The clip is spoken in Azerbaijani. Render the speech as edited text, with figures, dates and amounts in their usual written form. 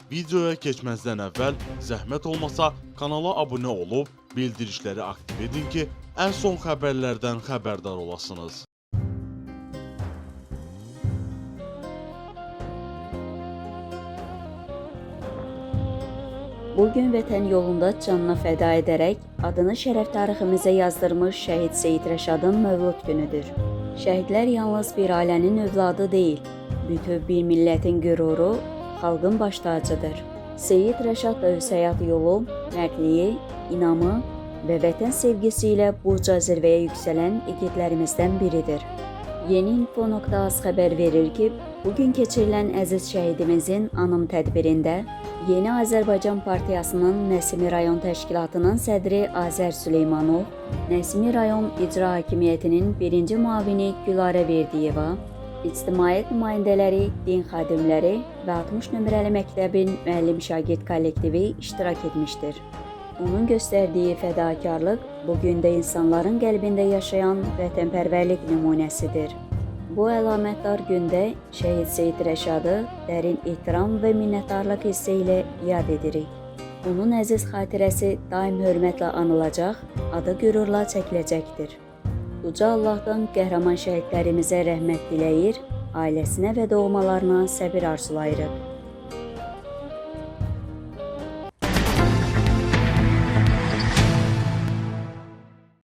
Videoya keçməzdən əvvəl zəhmət olmasa kanala abunə olub, bildirişləri aktiv edin ki, ən son xəbərlərdən xəbərdar olasınız. Bugün vətən yolunda canına fəda edərək adını şərəf tariximizə yazdırmış şəhid Seyid Rəşadın mövlud günüdür. Şəhidlər yalnız bir ailənin övladı deyil, bütöv bir millətin qüruru, xalqın baş tacıdır. Seyid Rəşad və həyat yolu, mərdliyi, inamı və vətən sevgisi ilə burca zirvəyə yüksələn igidlərimizdən biridir. Yeni Info.az xəbər verir ki, bugün keçirilən əziz şəhidimizin anım tədbirində Yeni Azərbaycan Partiyasının Nəsimi rayon təşkilatının sədri Azər Süleymanov, Nəsimi rayon icra hakimiyyətinin birinci müavini Gülarə Verdiyeva, İctimaiyyət nümayəndələri, din xadimləri və 60 nömrəli məktəbin müəllim-şagird kollektivi iştirak etmişdir. Onun göstərdiyi fədakarlıq bugün də insanların qəlbində yaşayan vətənpərvərlik nümunəsidir. Bu əlamətdar gündə şəhid Seyid Rəşadı dərin ehtiram və minnətdarlıq hissi ilə yad edirik. Onun əziz xatirəsi daim hörmətlə anılacaq, adı qürurla çəkiləcəkdir. Uca Allahdan qəhrəman şəhidlərimizə rəhmət diləyir, ailəsinə və doğmalarına səbir arzulayırıq.